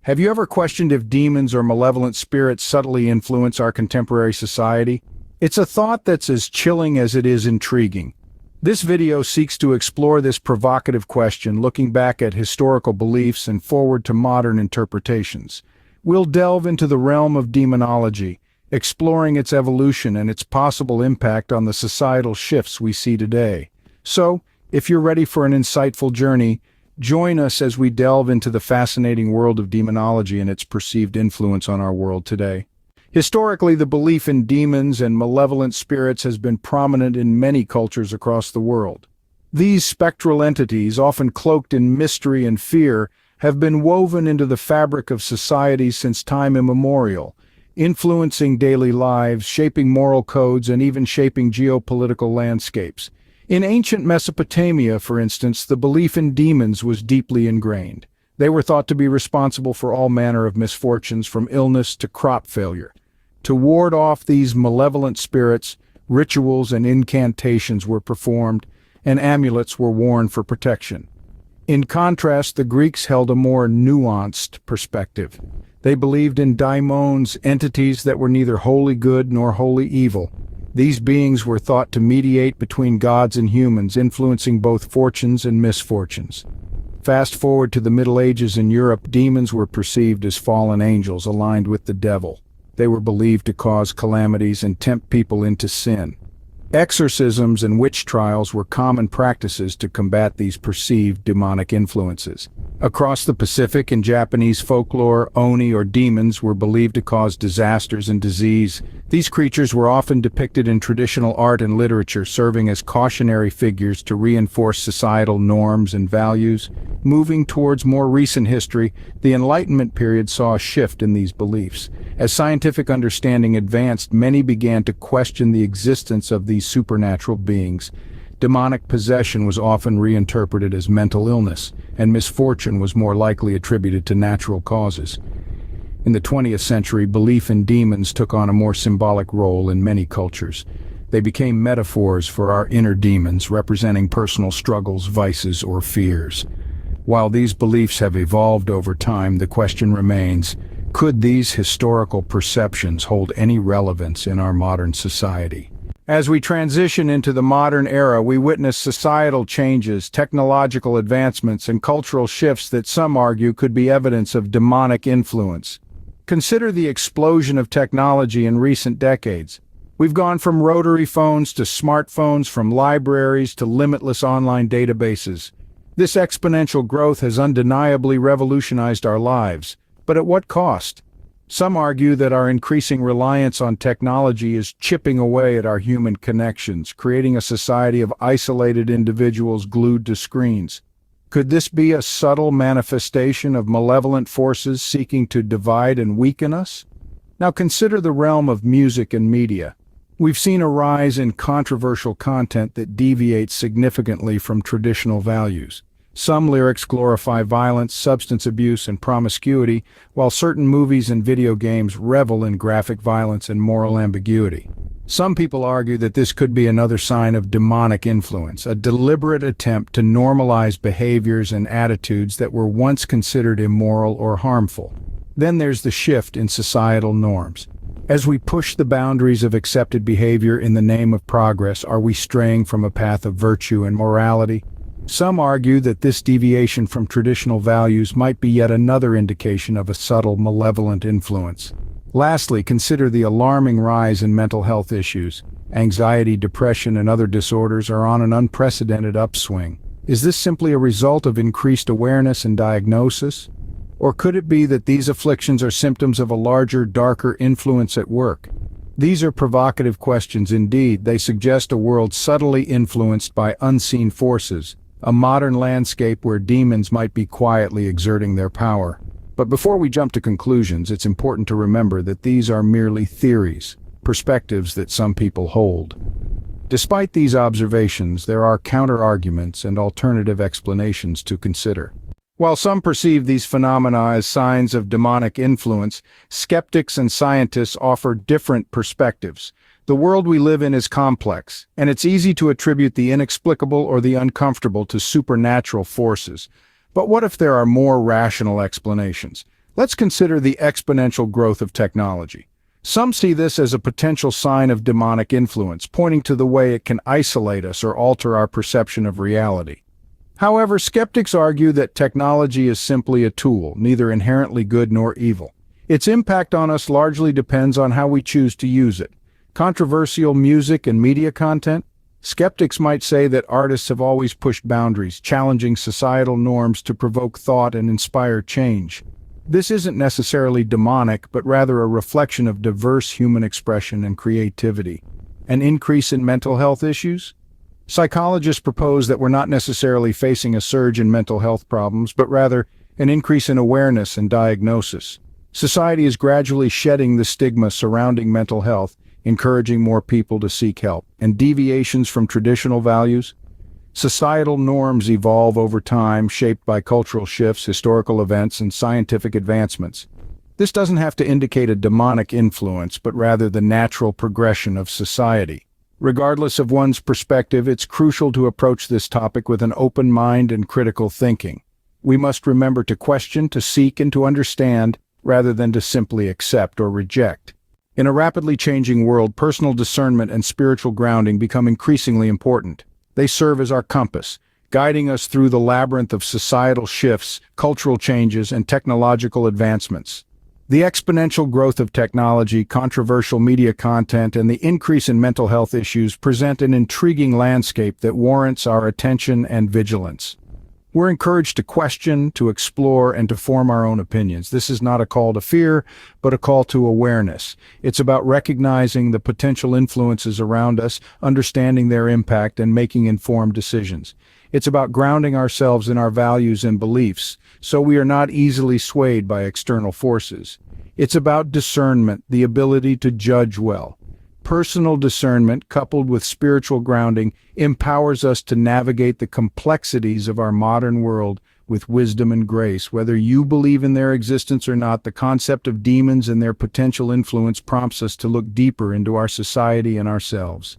Have you ever questioned if demons or malevolent spirits subtly influence our contemporary society? It's a thought that's as chilling as it is intriguing. This video seeks to explore this provocative question, looking back at historical beliefs and forward to modern interpretations. We'll delve into the realm of demonology, exploring its evolution and its possible impact on the societal shifts we see today. So, if you're ready for an insightful journey, join us as we delve into the fascinating world of demonology and its perceived influence on our world today. Historically, the belief in demons and malevolent spirits has been prominent in many cultures across the world. These spectral entities, often cloaked in mystery and fear, have been woven into the fabric of society since time immemorial, influencing daily lives, shaping moral codes, and even shaping geopolitical landscapes. In ancient Mesopotamia, for instance, the belief in demons was deeply ingrained. They were thought to be responsible for all manner of misfortunes, from illness to crop failure. To ward off these malevolent spirits, rituals and incantations were performed, and amulets were worn for protection. In contrast, the Greeks held a more nuanced perspective. They believed in daimons, entities that were neither wholly good nor wholly evil. These beings were thought to mediate between gods and humans, influencing both fortunes and misfortunes. Fast forward to the Middle Ages in Europe, demons were perceived as fallen angels aligned with the devil. They were believed to cause calamities and tempt people into sin. Exorcisms and witch trials were common practices to combat these perceived demonic influences. Across the Pacific, in Japanese folklore, oni or demons were believed to cause disasters and disease. These creatures were often depicted in traditional art and literature, serving as cautionary figures to reinforce societal norms and values. Moving towards more recent history, the Enlightenment period saw a shift in these beliefs. As scientific understanding advanced, many began to question the existence of these supernatural beings. Demonic possession was often reinterpreted as mental illness, and misfortune was more likely attributed to natural causes. In the 20th century, belief in demons took on a more symbolic role in many cultures. They became metaphors for our inner demons, representing personal struggles, vices, or fears. While these beliefs have evolved over time, the question remains, could these historical perceptions hold any relevance in our modern society? As we transition into the modern era, we witness societal changes, technological advancements, and cultural shifts that some argue could be evidence of demonic influence. Consider the explosion of technology in recent decades. We've gone from rotary phones to smartphones, from libraries to limitless online databases. This exponential growth has undeniably revolutionized our lives, but at what cost? Some argue that our increasing reliance on technology is chipping away at our human connections, creating a society of isolated individuals glued to screens. Could this be a subtle manifestation of malevolent forces seeking to divide and weaken us? Now consider the realm of music and media. We've seen a rise in controversial content that deviates significantly from traditional values. Some lyrics glorify violence, substance abuse, and promiscuity, while certain movies and video games revel in graphic violence and moral ambiguity. Some people argue that this could be another sign of demonic influence, a deliberate attempt to normalize behaviors and attitudes that were once considered immoral or harmful. Then there's the shift in societal norms. As we push the boundaries of accepted behavior in the name of progress, are we straying from a path of virtue and morality? Some argue that this deviation from traditional values might be yet another indication of a subtle malevolent influence. Lastly, consider the alarming rise in mental health issues. Anxiety, depression, and other disorders are on an unprecedented upswing. Is this simply a result of increased awareness and diagnosis? Or could it be that these afflictions are symptoms of a larger, darker influence at work? These are provocative questions indeed. They suggest a world subtly influenced by unseen forces, a modern landscape where demons might be quietly exerting their power. But before we jump to conclusions, it's important to remember that these are merely theories, perspectives that some people hold. Despite these observations, there are counter-arguments and alternative explanations to consider. While some perceive these phenomena as signs of demonic influence, skeptics and scientists offer different perspectives. The world we live in is complex, and it's easy to attribute the inexplicable or the uncomfortable to supernatural forces. But what if there are more rational explanations? Let's consider the exponential growth of technology. Some see this as a potential sign of demonic influence, pointing to the way it can isolate us or alter our perception of reality. However, skeptics argue that technology is simply a tool, neither inherently good nor evil. Its impact on us largely depends on how we choose to use it. Controversial music and media content? Skeptics might say that artists have always pushed boundaries, challenging societal norms to provoke thought and inspire change. This isn't necessarily demonic, but rather a reflection of diverse human expression and creativity. An increase in mental health issues? Psychologists propose that we're not necessarily facing a surge in mental health problems, but rather an increase in awareness and diagnosis. Society is gradually shedding the stigma surrounding mental health, encouraging more people to seek help. And deviations from traditional values? Societal norms evolve over time, shaped by cultural shifts, historical events, and scientific advancements. This doesn't have to indicate a demonic influence, but rather the natural progression of society. Regardless of one's perspective, it's crucial to approach this topic with an open mind and critical thinking. We must remember to question, to seek, and to understand, rather than to simply accept or reject. In a rapidly changing world, personal discernment and spiritual grounding become increasingly important. They serve as our compass, guiding us through the labyrinth of societal shifts, cultural changes, and technological advancements. The exponential growth of technology, controversial media content, and the increase in mental health issues present an intriguing landscape that warrants our attention and vigilance. We're encouraged to question, to explore, and to form our own opinions. This is not a call to fear, but a call to awareness. It's about recognizing the potential influences around us, understanding their impact, and making informed decisions. It's about grounding ourselves in our values and beliefs, so we are not easily swayed by external forces. It's about discernment, the ability to judge well. Personal discernment, coupled with spiritual grounding, empowers us to navigate the complexities of our modern world with wisdom and grace. Whether you believe in their existence or not, the concept of demons and their potential influence prompts us to look deeper into our society and ourselves.